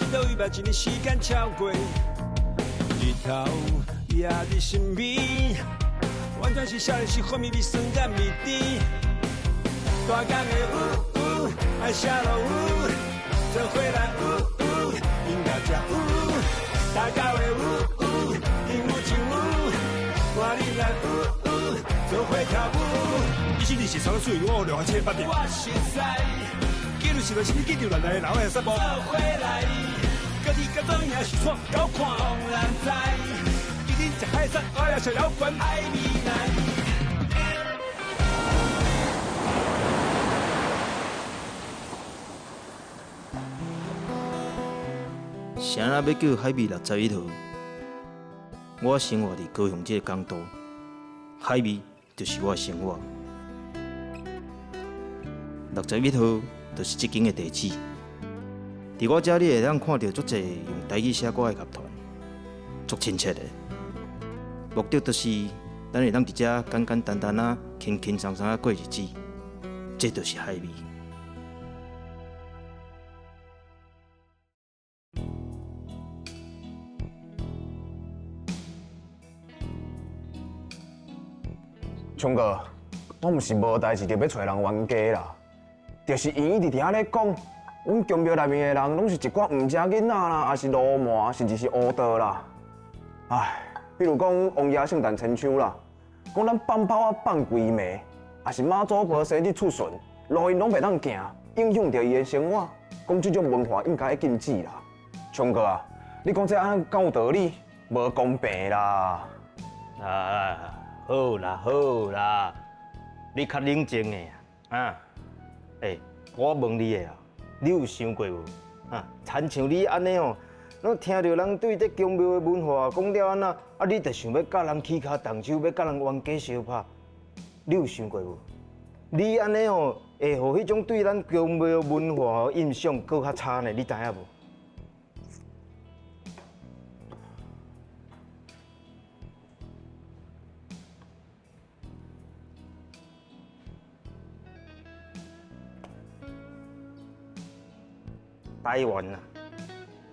见到伊目前的时间超过，日头也伫身边，完全是少年时幻灭的酸甘味甜。大江的爱下落做伙来音乐才大家的鹦鹉唱看你来做伙跳舞。伊是日是长水，我两千八百。我实在，记录是就是你记住咱的老的什么？做伙来，各地各种也是创高看，当然知。一定在海上，我要小摇滚爱你来。谁人要叫海味61号？我生活伫高雄这个港都，海味就是我的生活。61号就是这间的地址。伫我这，你会当看到足侪用台语写歌的乐团，足亲切的。目的就是咱会当伫这简简单单啊、轻轻松松啊过日子，这就是海味。冲哥，我毋是无代志就要找人冤家啦，就是伊一直伫遐咧讲，阮宫庙内面的人拢是一寡毋正囡仔啦，也是流氓，甚至是黑道啦。唉，比如讲王爷圣诞千秋啦，讲咱放炮啊放规暝，也是妈祖婆生日出巡，路因拢袂当行，影响到伊的生活。讲这种文化应该要禁止啦。冲哥啊，你讲这安敢有道理？无公平啦！啊！好啦好啦，你较冷静的啊！我问你的啊，你有想过无？啊，亲像你安尼哦，咱听到人对这宫庙的文化讲了安那，啊，你就想要甲人起骹动手，要甲人冤家相拍，你有想过无？你安尼哦，会互迄种对咱宫庙文化印象搁较差呢？你知影无？台湾啊，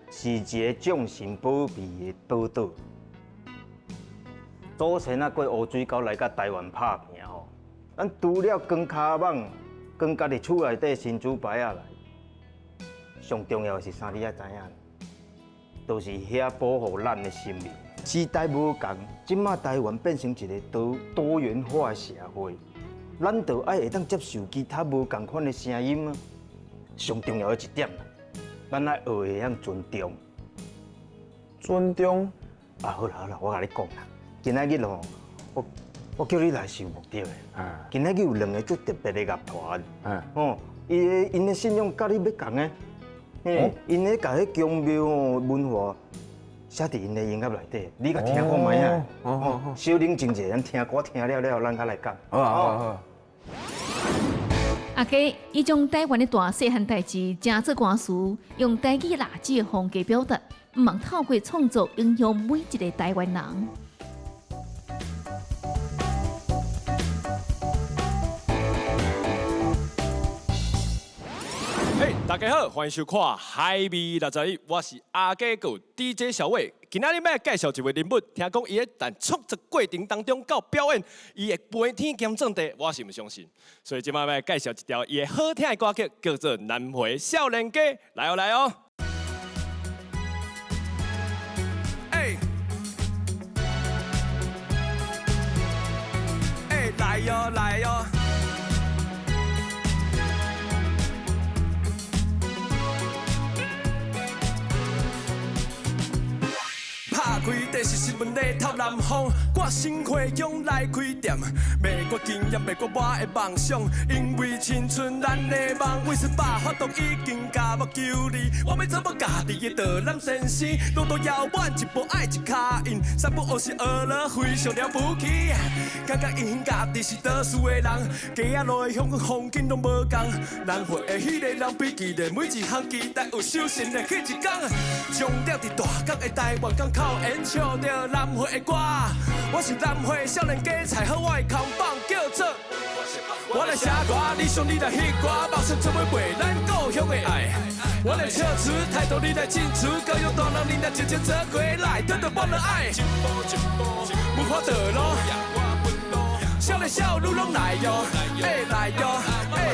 是一个众神保庇的宝岛。祖先啊，过乌水沟来甲台湾打拼吼，咱除了光脚蠓，光家己厝内底新竹牌仔来，上重要的是啥？你也知影，就是遐保护咱的生命。时代无共，即马台湾变成一个多元化的社会，咱就爱会当接受其他无共款的声音啊。上重要的一点。咱爱学会晓尊重，尊重啊！好啦，我甲你讲啦，今仔日吼，我叫你来是有目的的。今仔日有2个足特别的乐团。因的信仰甲你要共的。因咧甲迄宫庙文化写伫因的音乐内底，你甲听看卖啊？小冷静者，咱听歌听了，咱才来讲。好。阿家伊将台湾的大细汉代志正做歌词，用台语垃圾的风格表达，毋望透过创作影响每一个台湾人。嘿，大家好，欢迎收看《海味61》，我是阿家狗 DJ 小伟。今仔日要介绍一位人物，听讲伊在创作过程当中到表演，伊会飞天兼种地，我是唔相信。所以今摆要介绍一条伊的好听的歌曲，叫做《南回少年家》，来哦来哦。来哟来哟。拍开电视新闻咧透南方，我生活用来开店，美国经验，美国我的梦想，因为青春咱的梦，为18发动已经加目救你，我要做我家己的导览先生，路途遥远一步爱一卡印，三不五时学了非常了不起，感觉因家己是倒数的人，街仔路的乡风景拢无共，南回的迄个人比记得每一项期待有修行的迄一天，终点伫大港的台湾港口。演唱着南回的歌，我是南回少年家，才好我的扛棒叫做。我我来写歌，你上你来翕歌，梦想做伙陪咱故乡的爱。我来唱词，态度你来进出，教育大人你来真正做伙来，对对我的爱。文化道路，少年少女拢来哟，来哟，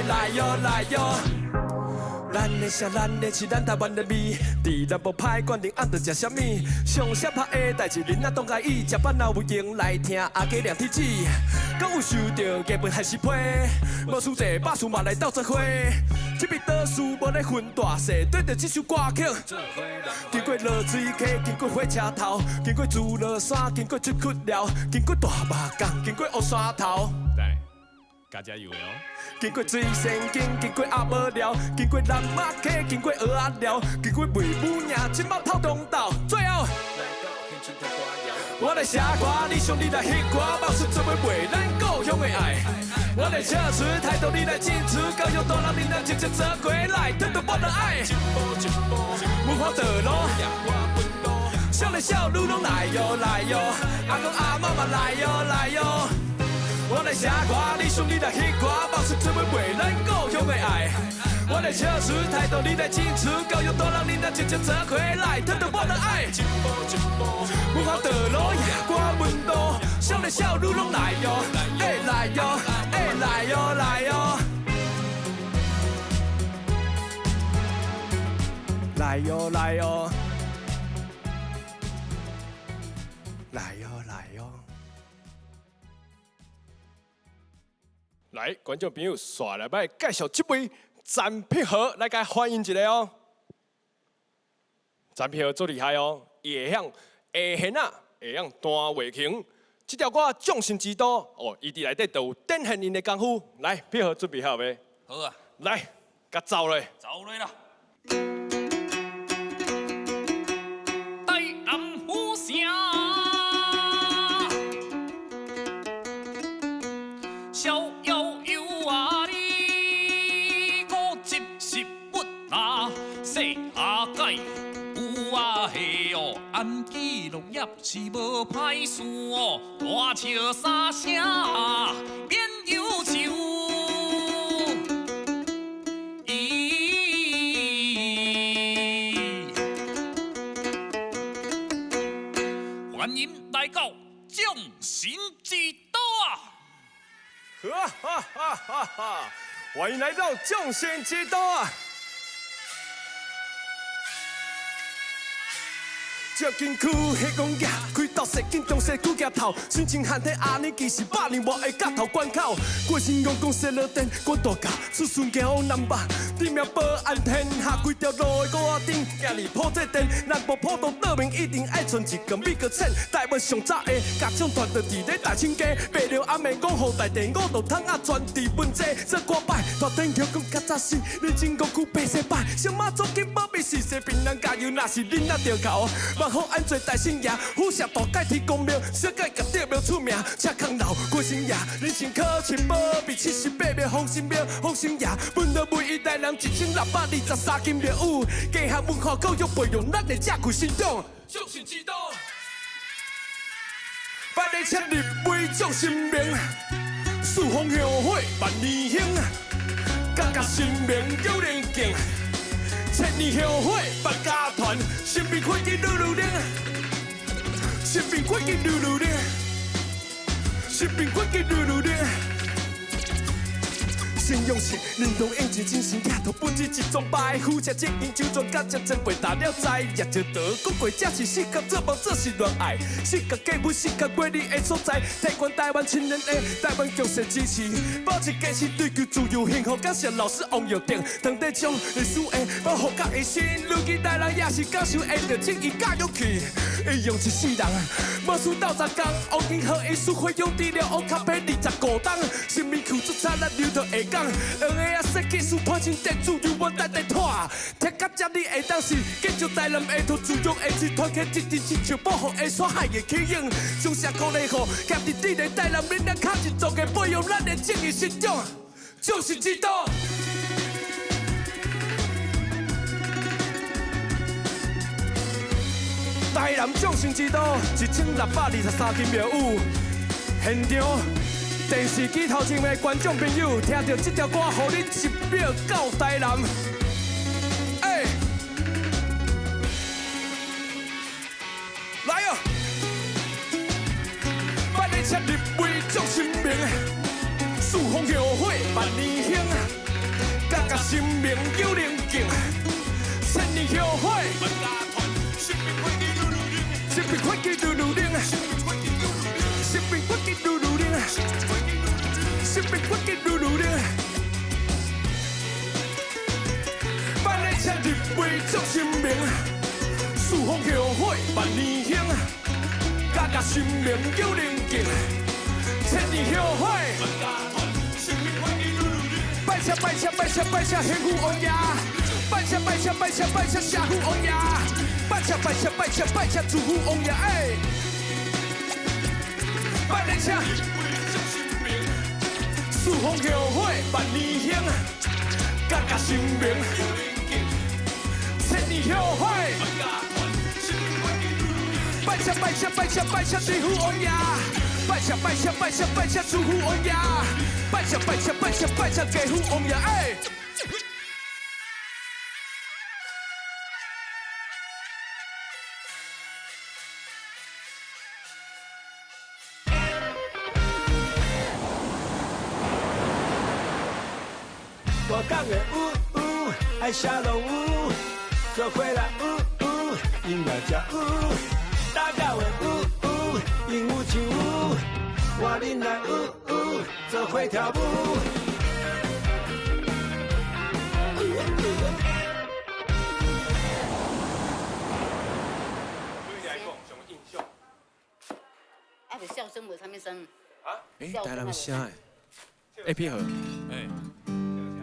来哟，来哟。咱的声，咱的市，咱台湾的味，伫咱无歹决定，按着食啥物？上适合的代志，恁仔当介意，食饭后有闲来听阿家亮天子。敢有想到艺文还是批？无输者百事嘛来斗做伙。这边倒数无咧分大细，对着这首歌曲。经过落水溪，经过火车头，经过自落山，经过出窟寮，经过大马港，经过乌山头。对，加加油哦！经过水仙境，经过阿宝寮，经过南马溪，经过鹅仔寮，经过梅武岭，今麦透中岛，最后。我来写歌，你上你来翕歌，梦想做伙陪咱故乡的爱。我来唱词，态度你来进出，教育大人你来真正做伙来，对对我的爱。文化道路，少年少女拢来哟来哟，阿公阿嬷嘛来哟来哟。我来写歌，你上你来翕歌，梦想做伙陪咱故乡的爱。我来唱词，态度你来进出，教育大人你来真正做伙来，对对我的爱。文化道路，夜歌文道，少年少女拢来哟，来哟，来哟，来哟，来哟，来哟，来哟，来哟。来，观众朋友，刷来摆介绍这位詹佩和来甲欢迎一下哦。詹佩和做厉害哦，伊会晓下弦啊，会晓弹画琴。这条歌《匠心之都》哦，伊伫内底都有展现因的功夫。来，佩和准备好未？好啊，来，甲走嘞！走嘞啦！大南虎城，逍遥游啊你，古籍是不拿，世下界有啊嘿哦，按记录业是无歹事哦，大笑三声免忧愁。欢迎来到匠心之都啊！哈哈哈哈哈！欢迎来到匠心之都啊！照金区迄公爷，开刀石紧中西骨夹头，心情寒体阿年其实百年外的夹头关口，过新阳光西落电，我大家出顺行往南北，地面保安天下规条路的高仔顶，今日铺这电，南部普渡岛民一定爱存一个美国钱，台湾上早的家长团就伫咧大清街，白了暗暝讲好大地五道汤啊传递文字，这歌摆大天桥讲较早时，认真国区白西摆，小马祖金宝贝是西槟榔加油，若是恁啊着口。万好安做大圣爷，虎舍大盖天公庙，小盖甲地庙出名，车康老过生爷，人生可亲宝贝78庙丰神庙，丰神爷，本来每一代人1623间庙宇，家下文化教育培养咱的正规信仰。匠心之道，百年千里为匠心名，四方香火万年兴，家家心明有人敬。千年香火百家团，生命科技愈愈亮，生命科技愈愈亮，生命科技愈愈亮。信用是认同应尽精神抬头本质一桩白虎车精英就专甲真前辈打了灾，也就得讲过这是世界做梦，这是恋爱，世界给阮世界过你的所在，提供台湾亲人的台湾强势支持，保持坚持追求自由幸福，感谢老师王耀定，当地将历史的保护甲会心，如今台人也是感受会着正义甲勇气，伊用一世人，无输斗十工，王金和艺术会用治疗乌卡皮25档，生命付出灿烂流淌下港，用的啊设计师判成电子由我代代拖，听到这你会当是继续台南下土自用的是团结一致亲像保护的山海的起影，上下鼓励好，夹伫地的台南闽南卡一族的培养咱的正义信仰，就是知道。台南匠心之都，1623间庙宇，现场电视机头前的观众朋友，听到这条歌，互你一秒到台南。哎，来哦！万里车入围祝新明，四方庙会万年兴，家家新明有灵境，千年庙会万家团，新民欢喜噜噜灵，新民欢喜噜噜灵，新民欢喜噜噜灵，新民欢喜噜噜灵。万里车入围祝新明，四方庙会万年兴，家家新明有灵境，千年庙会万家团，新民欢喜噜噜灵。拜车拜车拜车拜车，幸福王爷。拜车拜车拜车拜车，社福王爷。拜车拜车拜车拜车，祝福王爷。哎，拜列车，四方庙会万年兴，家家新明，千年庙会。拜车拜车拜车拜车，祝福王爷。拜车拜车拜车拜车，祝福王爷。拜车拜车拜车拜车，家父王爷。哎。大港的舞舞，爱下龙舞，做伙来舞舞，音乐跳舞。大港的舞舞，鹦鹉跳舞，我恁来舞舞，做伙跳舞。对你来讲，什么印象？啊，就笑声无啥物声。台南声诶，哎，配合。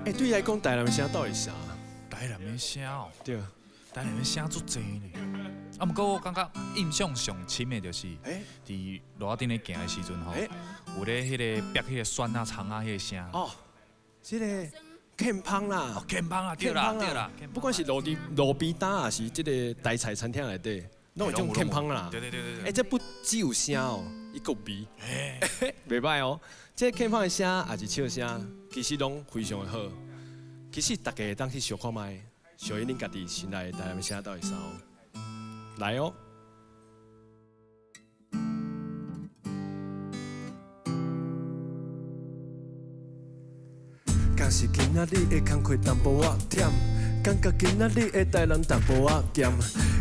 哎，对你来讲，台南声到底啥？台南的声哦，对，台南的声足济呢。啊，不过我感觉印象上深的就是，伫路仔顶咧行的时阵吼，有咧迄个拔迄个酸啊、葱啊迄个声。哦，这个欠芳啦，哦，欠芳啊，对啦，对啦。不管是路边摊还是这个台菜餐厅内底，拢有种欠芳啦。对对对对对。哎，这不只有声哦，伊个味，袂歹哦。这欠芳的声也是笑声，其实拢非常的好。其实大家会当去小看卖，小伊恁家己心内台南的声到底啥？来哦。敢是今仔日的工课淡薄仔忝，感觉今仔日的台南淡薄仔咸，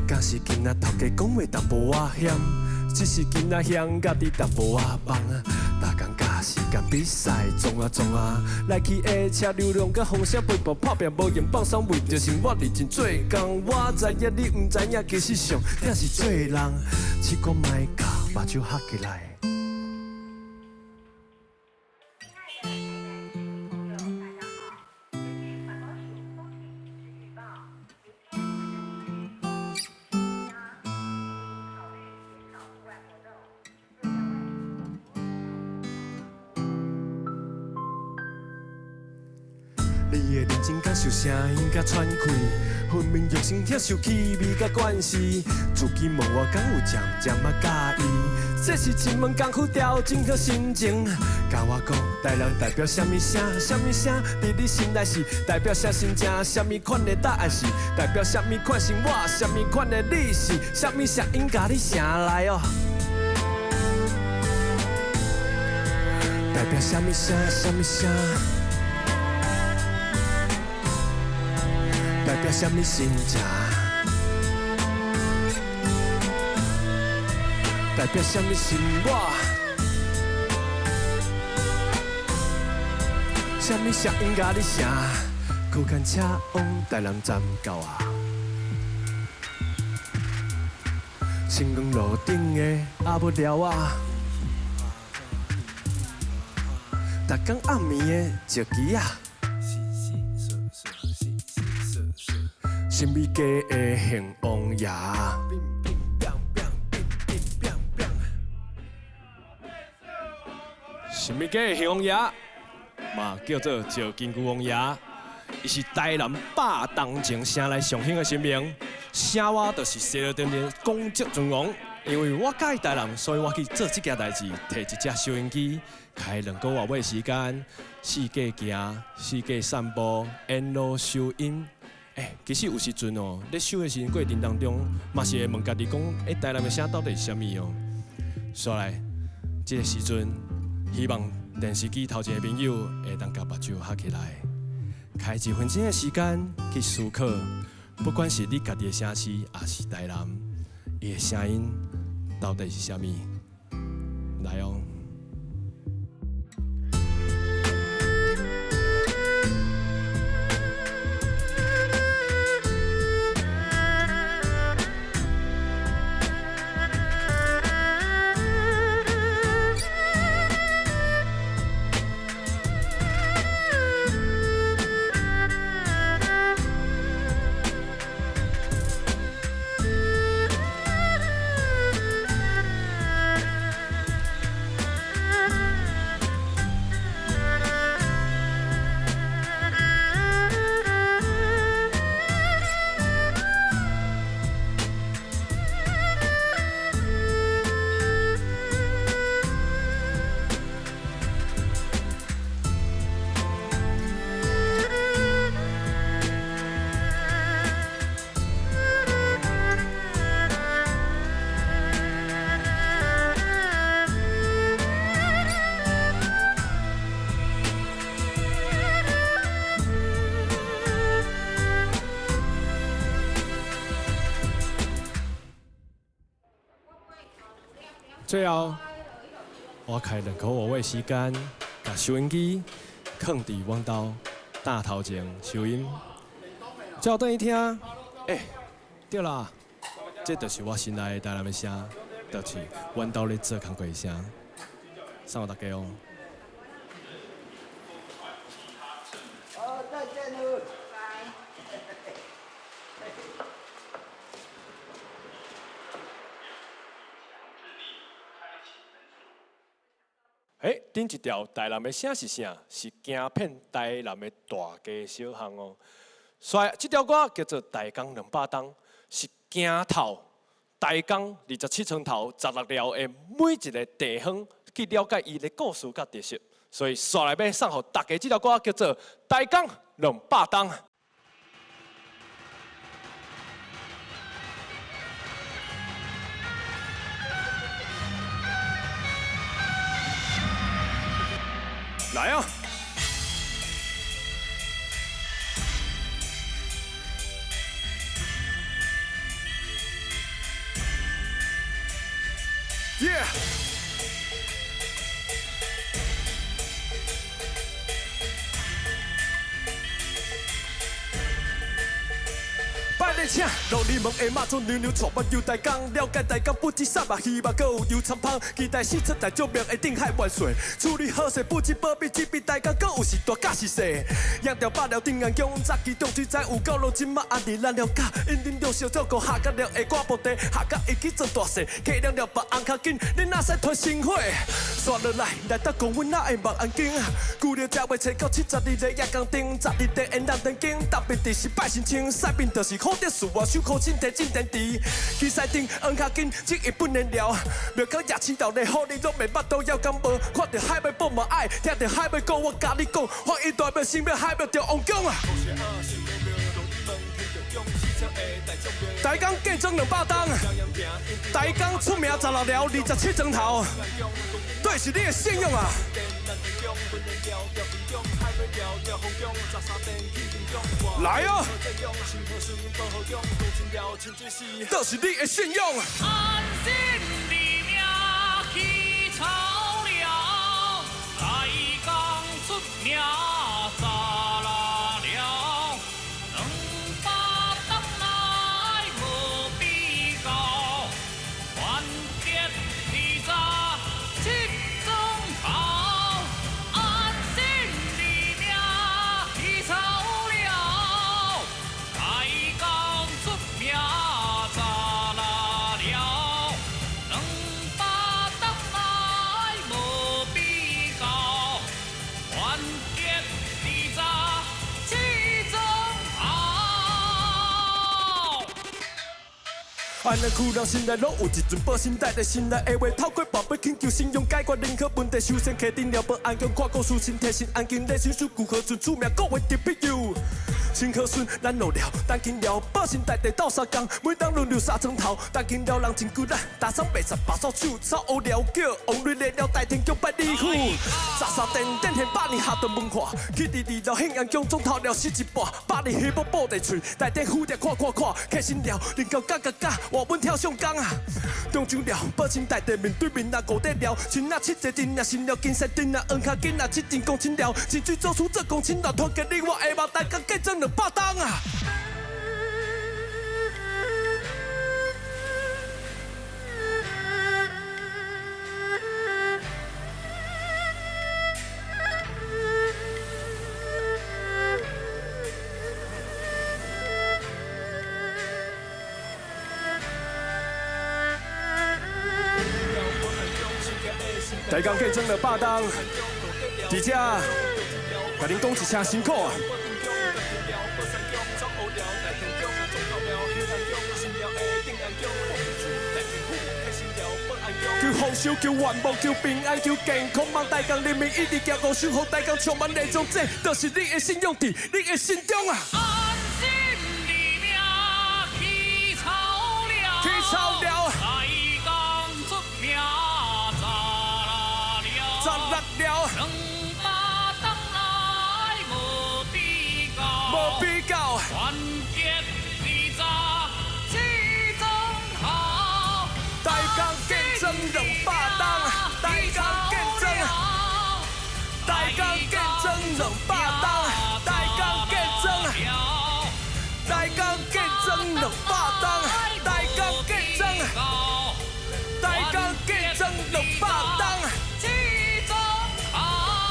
敢是今仔头家讲话淡薄仔险，只是今仔乡家己淡薄仔忙啊。大工甲时间比赛，撞啊，来去的车流量甲风声陪步拍拼无用放松，为着生活认真做工。我知影你毋知影，其实上也是做人，试过卖甲目睭合起来。你的认真感受声音甲喘气，分明热情享受气味甲关系。自己问我敢有渐渐啊介意，这是一门功夫调整好心情。甲我讲，台南代表什么声？什么声？伫你心内是代表啥心情？什么款的答案是代表什么款生活？什么款的你是什么声音？甲你声来哦。代表什么声？什么声？代表什么心情？代表什么生活？什么声音甲你声？区间车往台南站到啊！成功路顶的阿木寮啊，逐工暗暝的石机啊。神秘家的幸王爷，神秘家的幸王爷嘛叫做石金龟王爷，伊是台南百当前城内上兴的神明，声话就是西乐殿的公职尊王因为我介意台南，所以我去做这件代志，摕一只收音机，开2个月尾时间，四界行，四界散步，沿路收音。其实有时阵哦，咧收的时过程当中，嘛是会问家己讲，台南的声到底是啥物哦？所以来，这个时阵，希望电视机头前的朋友会当甲目睭合起来，开1分钟的时间去思考，不管是你家己的城市，还是台南，伊的声音到底是啥物？来哦！最后，我开2个月尾时间，把收音机放伫阮兜大头前收音。照等伊听，对啦，这就是我心内的台南的声，就是阮兜咧做工课的声。送互大家哦。再见了。顶一条台南的声是啥？是行遍台南的大街小巷哦。所以这条歌叫做《台江200档》，是行透台江27村头16寮的每一个地方去了解伊的故事甲特色。所以刷来要送互大家这条歌叫做《台江200档》。来啊！耶！摆咧请，路里门的马祖牛牛带我游台江，了解台江不止沙巴鱼肉，搁有油参芳，期待四出大足名的定海万岁。处理好势不止保庇，只比台江搁有是大甲是细。养条百条定安江，早期中水在有够路，今嘛安尼咱了解，因恁着小照顾下甲了的瓜布地，下甲会去做大事，客人了别红较紧，恁哪使团生火？刷落来，来到公园哪会望安景？旧了才袂找到72个夜工丁，12个烟人灯景，特别伫是拜神清，西边就是好德树啊，手苦身体进电池，去西顶红较紧，这一本能聊。庙口夜市头咧，好你拢袂捌都要敢无？看到海尾报嘛爱，听到海尾歌我甲你讲，发一大庙新庙海庙着王宫啊！台江建庄200档，台江出名16寮27庄头，对是你的信用啊！来哦！都是你的信用。安心立命去草了，台江出名查拉了，200档来无比高，团结披萨7庄头，安心立命去草了，台江出名查拉了，200档来无比高，团结披萨安尼苦人心内拢有一尊报心带在心内的话，透过宝贝请求信用解决任何问题，首先客定了本案件看故事，先提醒安静内心事故何存出名各位特别有。请可顺，咱落了，等紧了，报信带地斗相共，每当轮流三层头，等紧了人真骨力，打伤白十把手手，草乌了叫，王瑞来了大天叫拜李府，沙沙电电现百年下顿文化，去第二道庆阳江中头了死一半，百年黑幕布地嘴，大电虎着看，客心了，人高嘎，话本跳上江啊，中奖了，报信带地面对面啊五底了，亲啊七个阵啊心了金色阵啊，黄卡紧啊七阵公亲了，真水做出这公亲了，团结你我下望大家结整200档啊！大家结整200档，而且，甲恁讲一声辛苦啊！求丰收，求愿望，求平安，求健康，望大家人民一直行路，守护大家充满内中，这就是你的信用伫你的心中啊！安心立命，起草了，起草了，大江出名，砸落了200档来无比较，无比较，团结力扎起争好，大家见证200档，大家见证，大家见证200档，大家见证，大家见证200档，大家见证，大家见证200档。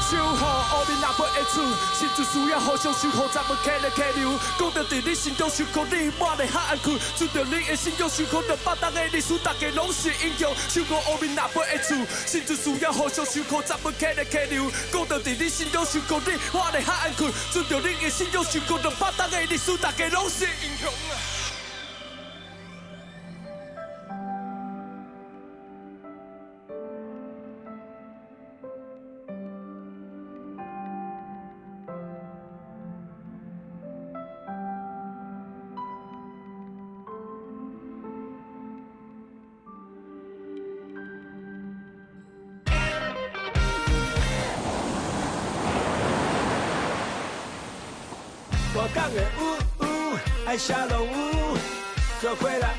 守护乌面阿伯的厝，心就需要互相守护，才要客来客流。讲到伫你心中守护你，我来黑暗区，顺着你的信仰守护200档的历史，大家拢是英雄。守护乌面阿伯的厝，心就需要互相守护，才要客来客流。讲到伫你心中守护你，我来黑暗区，顺着你的信仰守护200档的历史，大家拢是英雄啊！我讲的爱下落做伙来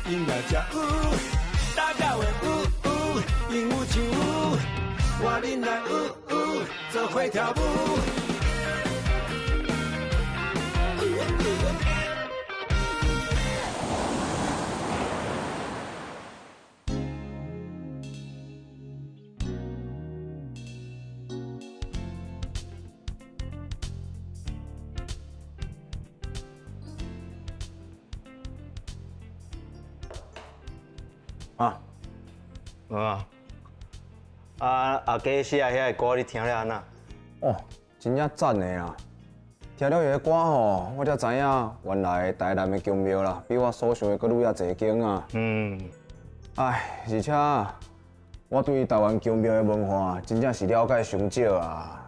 音乐家大家的鹦鹉唱我恁来做伙跳舞。阿家写遐个歌，你听了安那？哦，真正赞的啦！听了迄个歌吼，我才知影原来台南的宫庙啦，比我所想的搁愈遐侪间啊。唉，而且我对台湾宫庙的文化真正是了解上少啊。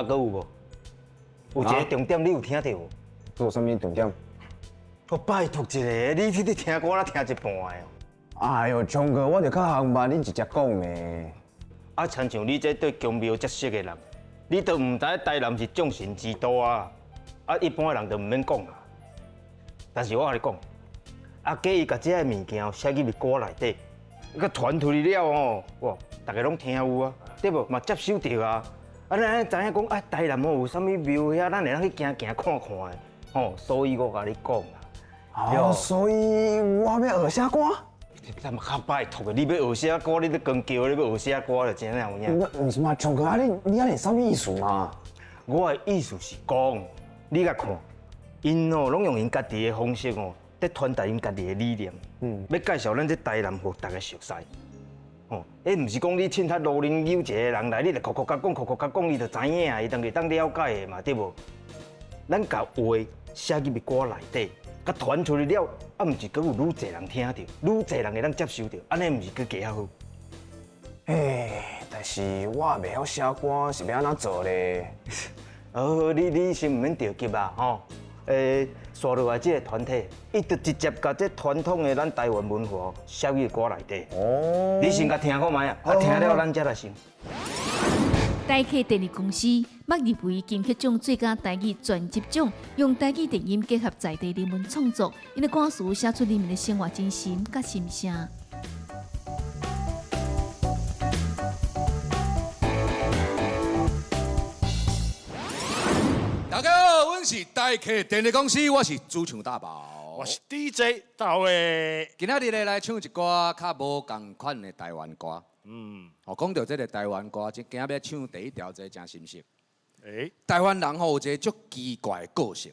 搁有无？有一个重点你有听到无？有啥物重点？我拜托一个，你去听歌，咱听一半的哦。哎呦，昌哥，我就较行吧，你直接讲咩？亲像你这对宫庙这熟的人，你都唔知台南是众神之都啊！一般的人就唔免讲啦。但是我跟你讲，假伊甲这个物件写入歌内底，佮传出去了哦，哇，大家拢听有啊，对无？嘛接受着啊。咱知影讲台南有啥物庙遐，咱会当去行看看的，吼。所以我甲你讲啦。所以我要学写歌。咱们较拜托的，你要学写歌，你咧讲叫，你要学写歌就真样有影。唔是嘛，昌哥啊，你安尼啥物意思嘛？我的意思是讲，你甲看，因哦拢用因家己的方式哦，在传达因家己的理念。要介绍咱这台南互大家熟悉。哦，毋是讲你凊彩路人有一个人来，你就讲，伊就知影，伊当了解的嘛，对无？咱甲话写入歌内底，甲传出去了，啊，毋是阁有愈侪人听到，愈侪人会当接受到，安尼毋是阁加较好？但是我也袂晓写歌，是要安怎做咧？你先毋免着急啊，吼。刷落来即个团体，伊就直接甲这传统的咱台湾文化写入歌内底。哦，你先甲听看卖啊，听了咱才来想。台客电力公司捌入围金曲奖最佳台语专辑奖，用台语电音结合在地人文创作，因的歌词写出人民的生活精神甲心声。大家好，我是台客电力公司，我是主唱大宝，我是 DJ 大卫。今仔日来唱一歌较无同款的台湾歌。讲到这个台湾歌，今仔要唱第一条，这真深色。台湾人吼有一个足奇怪的个性，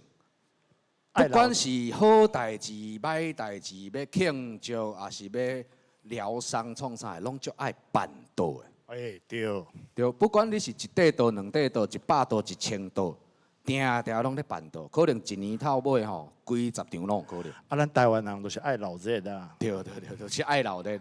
不管是好代志、歹代志，要庆祝还是要疗伤创啥，拢足爱办桌的。对，不管你是一块桌、两块桌、100桌、1000桌。定拢咧办桌，可能一年头尾吼，几十场拢有可能。啊，咱台湾人都是爱闹热的啊。对，就是爱闹热。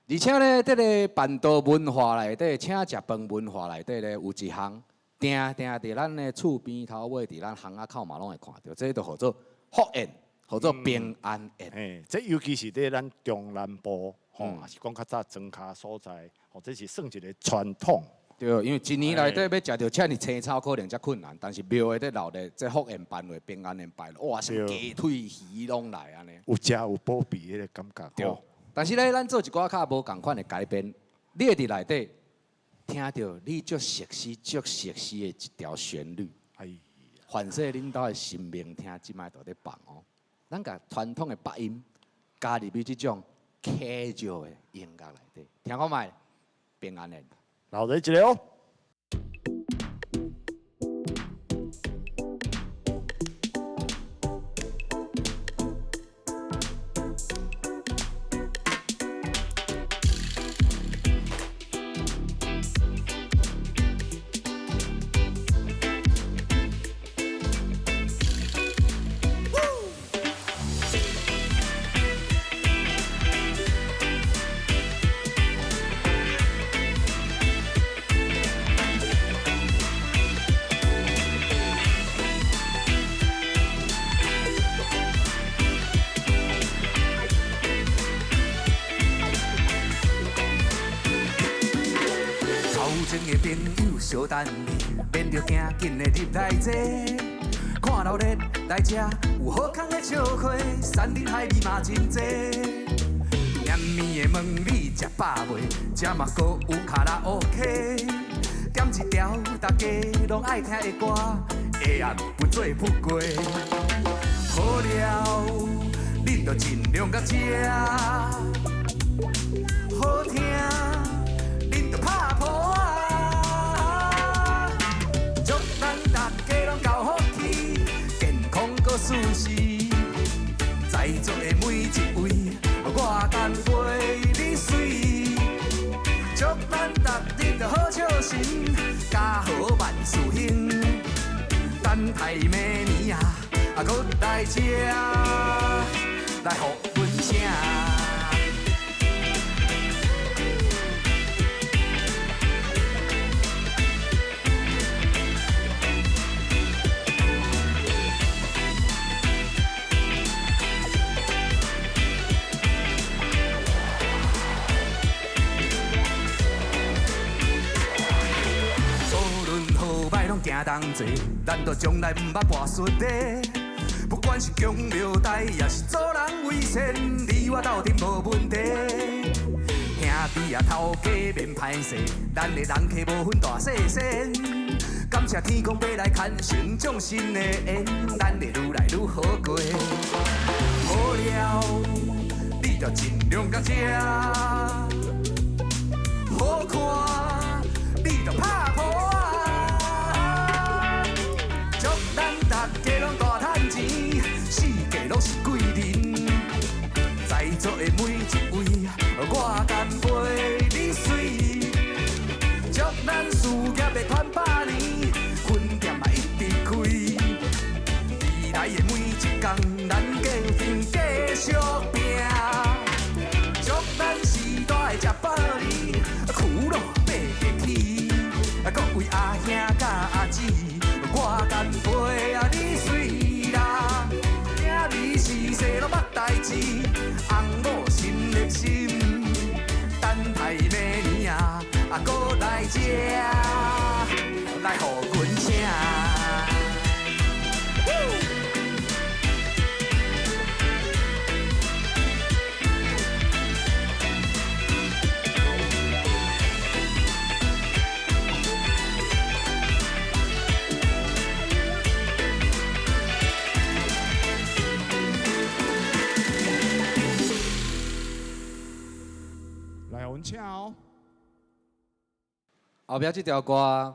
而且咧，这个办桌文化内底，请食饭文化内底咧，有一项定伫咱的厝边头尾，伫咱巷仔口嘛拢会看到，这都叫做福宴，叫做平安宴。这尤其是伫咱中南部，也是讲较早庄脚所在，这是算一个传统。对，因为一年内底要食到遮尔青草可能才困难，但是庙的闹热，这福宴办落、平安宴办落，哇，什鸡腿鱼拢来安尼。有食有保庇迄个感觉。对，但是咧，咱做一寡较无共款的改编，你会伫内底听到你足熟悉的一条旋律，反射恁兜的心明听，即摆都咧放哦。咱甲传统的八音加入去即种 casual 的音乐内底，听看卖平安宴。老热一个哦。小等你，免着惊紧的入来坐。看老热来吃，有好康的笑话，山珍海味嘛真多。黏面的焖米食饱未？这嘛阁有卡拉 OK。点一条大家拢爱听的歌，下暗不做不过。好了，恁着尽量甲食。好听，恁着拍破啊！舒适，在座的每一位，我干杯你水，祝咱逐日都好笑神，家好万事兴。等待明年啊，搁来吃，来互阮请。行同齐，咱着从来毋捌跋输的。不管是强留台，也是做人为先，你我斗阵无问题。兄弟啊，头家免歹势，咱的人客无分大细声。感谢天公伯来牵成众生的缘，咱会愈来愈好过。好了，你着尽量甲食，好看，你着拍破。大家拢大趁钱，世界拢是贵人。在座的每一位，我干杯你水。祝咱事业会传百年，分店嘛一直开。未来的每一天，咱计食，来互阮请。来，阮请哦。后壁这条歌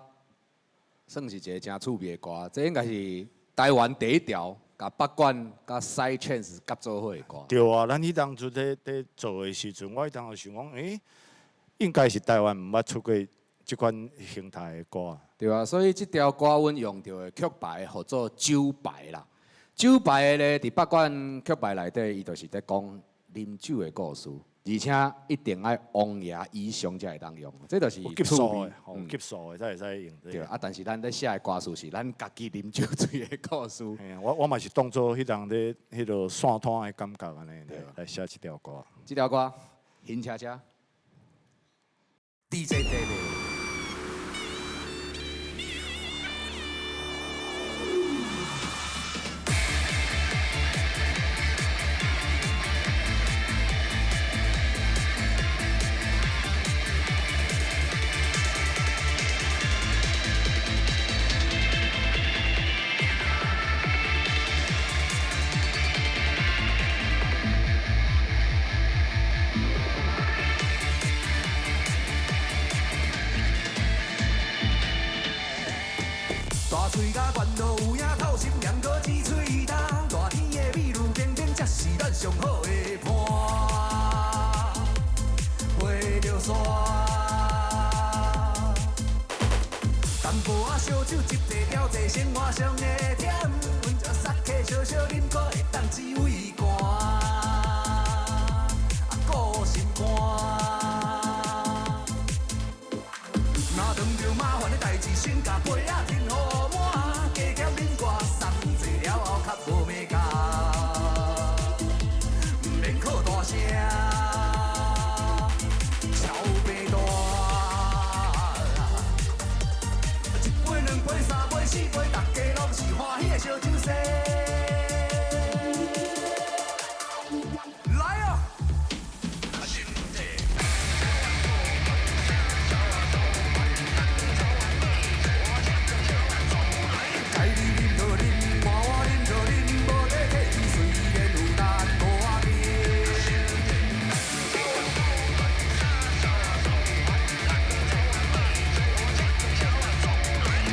算是一个真趣味的歌，这应该是台湾第一条甲北管甲 Side Chance 合作伙的歌。对啊，咱迄当初在做的时阵，我迄当就想讲，应该是台湾毋捌出过即款形态的歌。对啊，所以这条歌阮用到的曲牌叫做酒牌啦。酒牌咧，伫北管曲牌内底，伊就是在讲啉酒的故事。而且一定爱王爷以上才会当用，这就是有级数的，级数的才会使用。对啊，但是咱咧写的歌词是咱家己啉酒醉的故事。我嘛是当做迄当咧迄落散摊的感觉安尼，来写这条歌。这条歌，行车车 DJ David。大嘴甲管路有影，透心凉过一喙重。大天的美如冰冰，才是咱上好的伴。陪着山，淡薄仔烧酒，一块调剂生活上的甜。阮这杀客小小啉，可会当滋味寒。顾心肝。若遇着麻烦的代志，先甲杯仔停好满。加减恁歌送济了后，较无美感。毋免靠大声，超白大。一杯两杯三杯四杯，大家拢是欢喜的烧酒声。来哦！该你啉就啉，换我啉就啉，无得客气，虽然有难无要紧。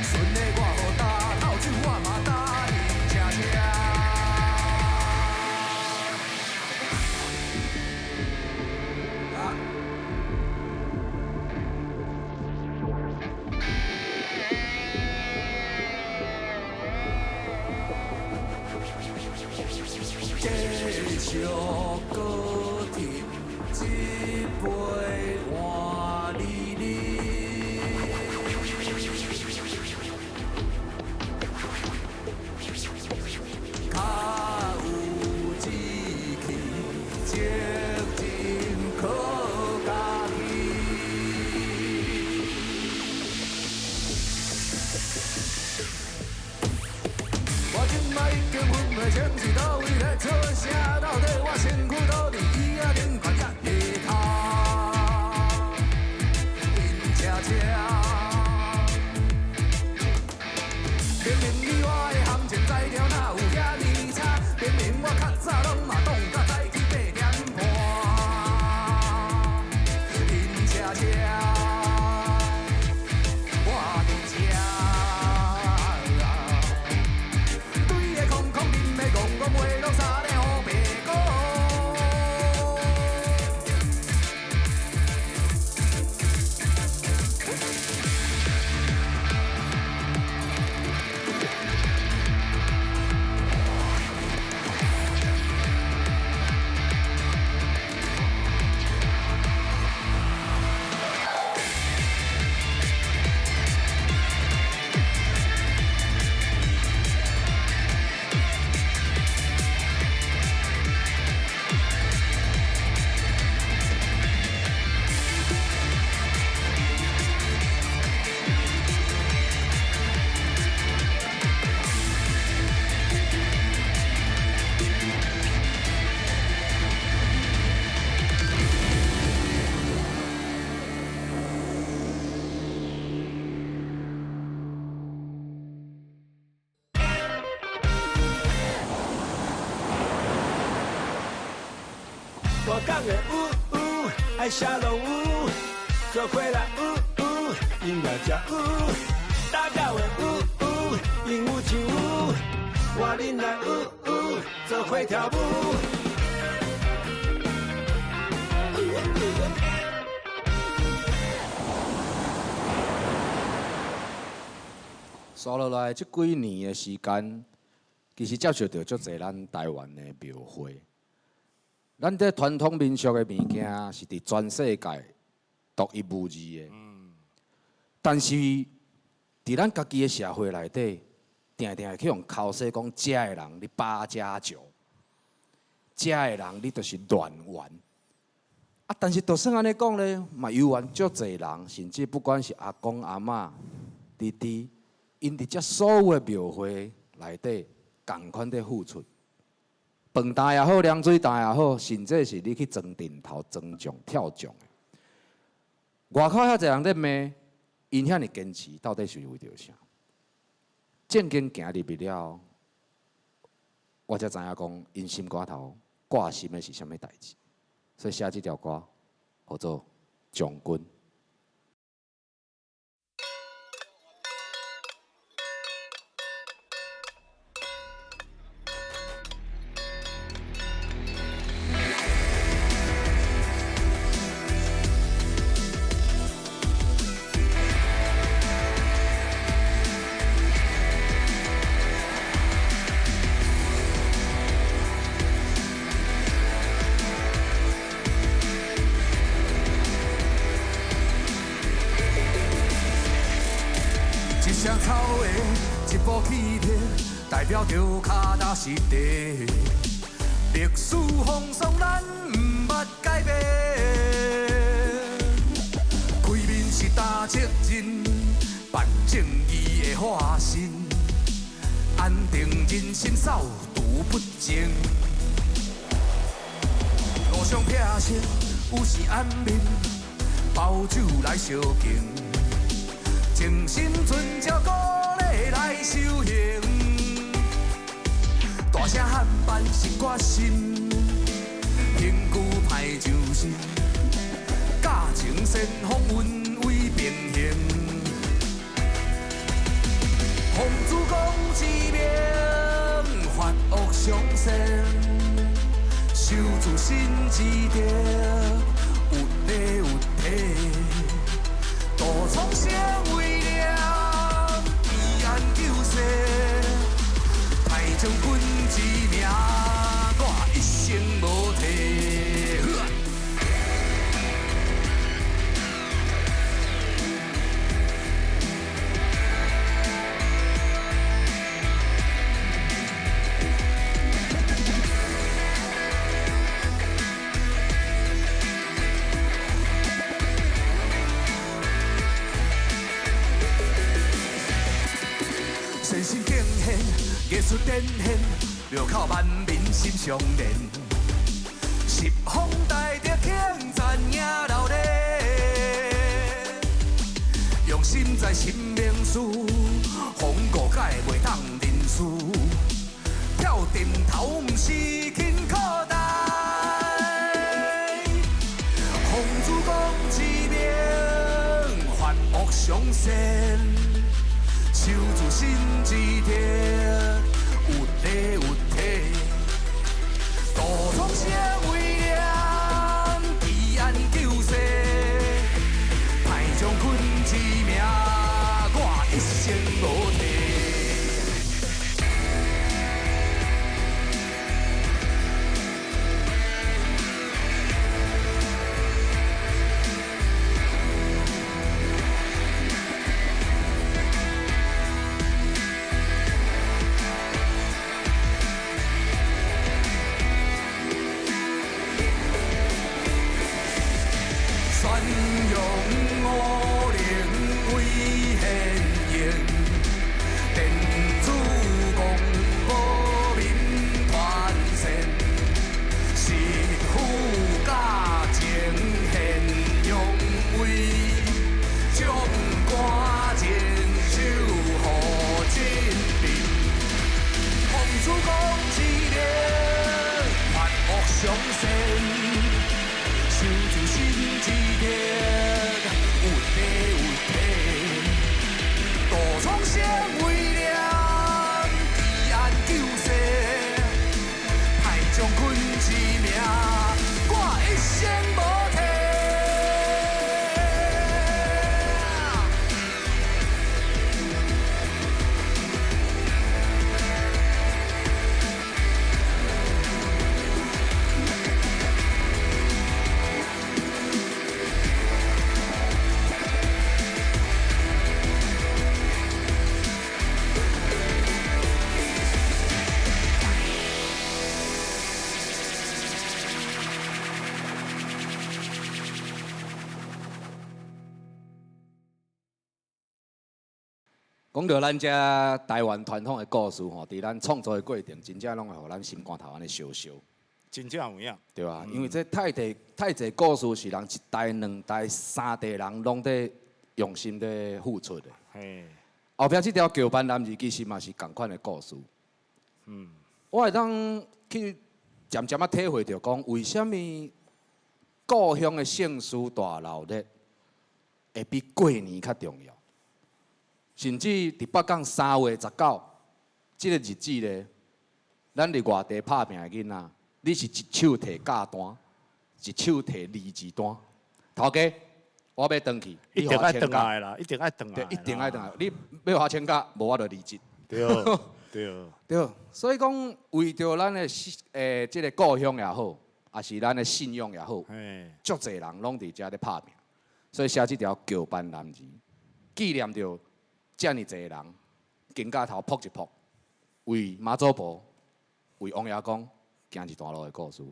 顺的我好打，透酒我嘛打，饮车车。继续搁添一杯换你较有志气，责任靠家己。我今摆已经分袂清是倒位咧做啥，到底我身躯倒伫椅仔顶悬甲下头，饮车车。明明你我的行情在条，哪有遐尼差？明明我较早拢嘛挡甲早起8点半，饮车车，我伫车。对的空空，啉的戆戆，话拢三个黑白讲。我讲的爱下龙做伙来音乐家大家的鹦鹉唱我恁来做伙跳舞。刷落来这几年的时间，其实接触到足侪咱台湾的庙会。咱这传统民俗的物件是伫全世界独一无二的。但是伫咱家己的社会内底，定定去用口说讲，遮的人你八加九，遮的人你就是乱玩。啊，但是就算安尼讲咧，嘛有缘足侪人，甚至不管是阿公阿嬷、弟弟。因伫遮所有的庙会内底，共款在付出，饭担也好，凉水担也好，甚至是你去装阵头、装奖、跳奖的。外口遐侪人在骂，因遐尼坚持，到底是为着啥？正经行入去了，我才知影讲，因心肝头挂心的是啥物代志。所以写这条歌，叫做《将军》。一声草的，一步起天，代表着脚踏实地。历史风霜咱毋捌改变，开面是担责任，办正义的化身，安定人心，扫除不正。路上撇声，有时暗面，包酒来烧敬。诚心存照鼓励来修行，大声喊办是决心，评句歹上心，假情善风韵为平衡。奉主公之名，发恶上善，守住新之德，有理有体。大创社为了义安救世，太将军之名，我一生无替。身心敬献，艺术展现，庙口万民心相连。十方大德庆赞迎老礼，用心在心明事，风过改袂当认输。跳阵头毋是轻口袋，奉主公之名，发恶上善。守住新之德，有理有体，大创社为了义安救世，太将军之名，我一生无替。上善，力，有地有地，多创啥威廉，奇案救世，歹将军之名，我一生无替。讲到咱遮台湾传统的故事吼，伫咱创作的过程，真正拢会互咱心肝头安尼烧烧，真正有影，对吧？因为这太侪故事是人一代、两代、三代人拢在用心在付出的。嘿，后壁这条桥班男儿其实嘛是同款的故事。我会当去渐渐体会到讲，为什么故乡的盛事大闹热会比过年较重要？甚至伫北港3月19，这个日子咧，咱伫外地拍拼的囡仔，你是一手摕假单，一手摕离职单。头家，我要回去，一定爱回来啦，一定爱回来。对，一定爱回来。你要我请假，无我就离职。对对对，所以讲为着咱的这个故乡也好，也是咱的信仰也好，足侪人拢伫遮咧拍拼，所以写这条桥班男儿，纪念着。遮尔侪人，肩胛头扑一扑，为妈祖婆、为王爷公行一段路的故事。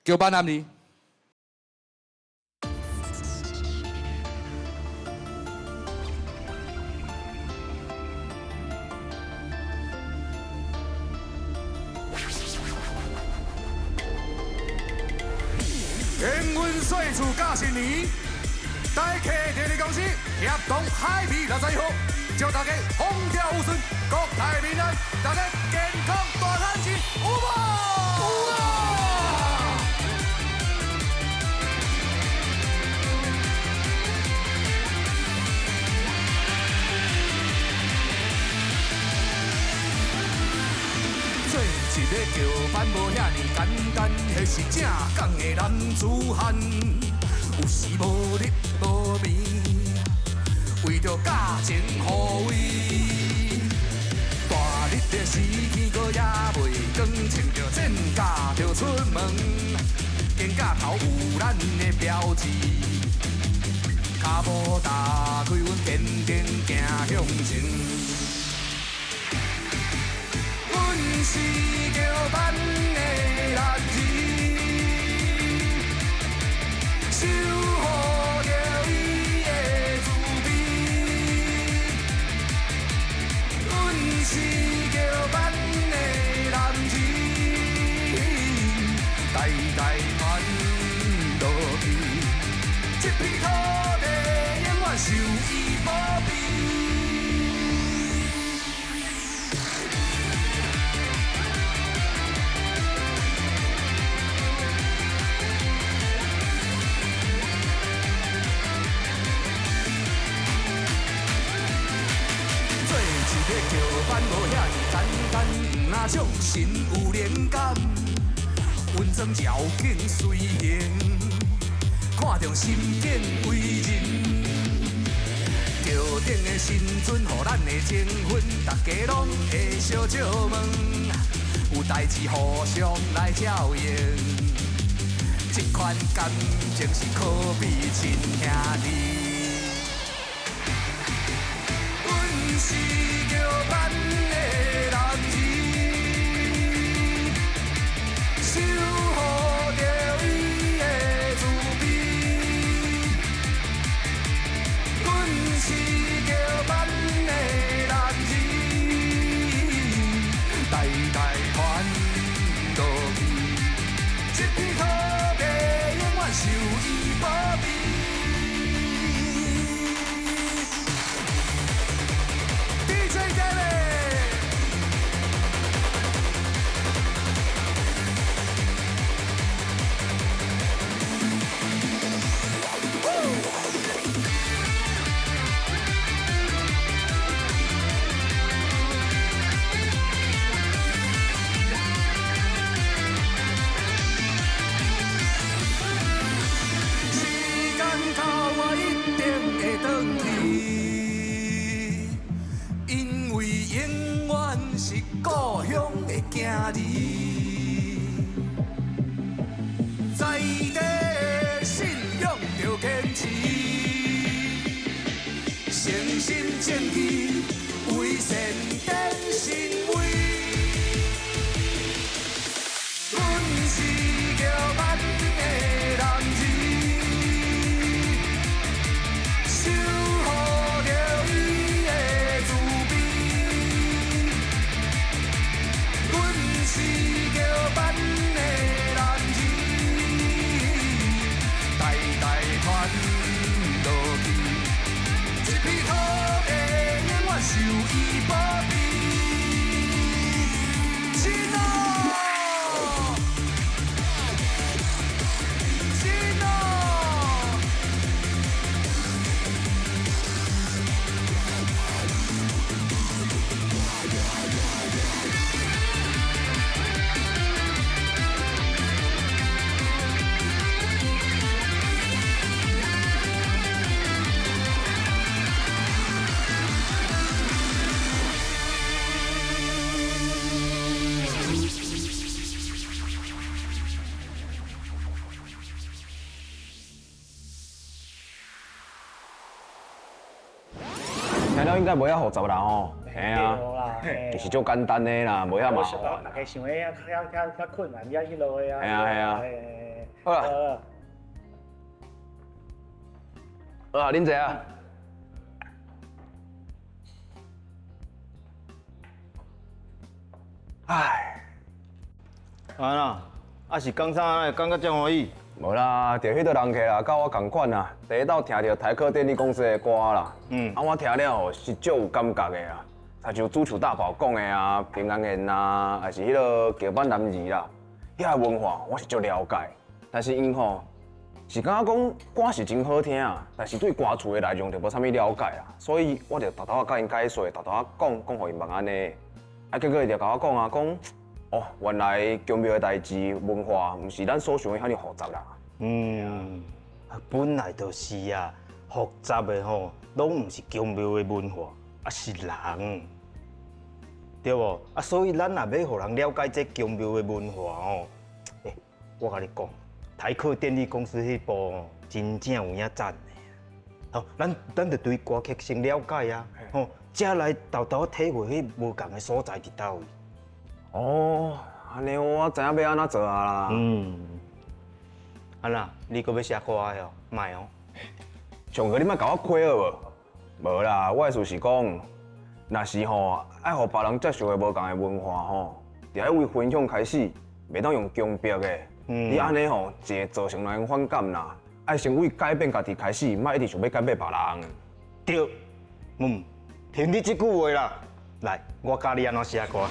桥班男儿。天运岁厝甲新年，大客电力公司协同海味60号。祝大家风调雨顺，国泰民安，大家健康大汉子，有无？有啊！做一个桥班无遐尼简单，迄是正港的男子汉，有时无日无眠。为着家情护卫，大日的时天阁也袂光，穿着战甲就出门，肩胛头有咱的标志，脚步踏开阮坚定行向前。阮是桥班的男儿，守护着伊的自卑。是桥班的男儿，代代传落去。这片土地永远受伊保庇。这桥班无遐尼简单，若掌心有灵感，温存条件随行，看重心境为人。桥顶的新船，予咱的情分，大家拢会相借问，有代志互相来照应，这款感情是可比亲兄弟。是桥班的男儿，守护着伊的自卑。阮是桥班的男儿，代代传落去。这片土地永远受伊保庇。是故乡的囝儿，在地的信仰着坚持，诚心正义，为善展身威。阮是叫万的男儿。 守护着伊的慈悲，阮是叫万的男儿，代代传落去，一片土地永远受伊保庇。真哦，真哦。 听了应该袂遐复杂啦吼，嘿啊，就是足简单的啦，袂遐麻烦。大家想的较困难，遐迄落的啊。嘿啊嘿啊。好啦，好啦，恁坐啊。唉，安啦，啊是讲啥会感觉这欢喜？无啦，就迄个人客啦，甲我共款啦，第一道听到台客电力公司的歌啦，我听了吼是足有感觉的啦，像主厨大宝讲的啊，平安宴啊，还是迄个桥板男儿啦，遐文化我是足了解，但是因吼是感觉讲歌是真好听啊，但是对歌词的内容就无啥物了解啊，所以我就偷偷甲因解说，偷偷讲互因问安尼，啊结果伊就甲我讲啊讲。 哦，原来宫庙的代志文化，毋是咱所想的遐尼复杂啦。本来就是啊，复杂的吼，拢毋是宫庙的文化，啊是人，对无？啊，所以咱也要互人了解这宫庙的文化吼。我甲你讲，台客电力公司迄部真正有影赞的。哦，咱着对歌曲先了解啊，吼，才来豆豆体会迄无共的所在伫倒位。 哦，安尼我知影要安怎做啊啦。安那，你搁要写歌的哦？卖哦。上个你莫甲我亏好无？无啦，我的意思是讲，若是吼爱互别人接受的无共的文化吼，就要为分享开始，袂当用强迫的。你安尼吼，只会造成人反感啦。爱先为改变家己开始，莫一直想要改变别人。对，听你这句话啦。来，我教你安怎写歌。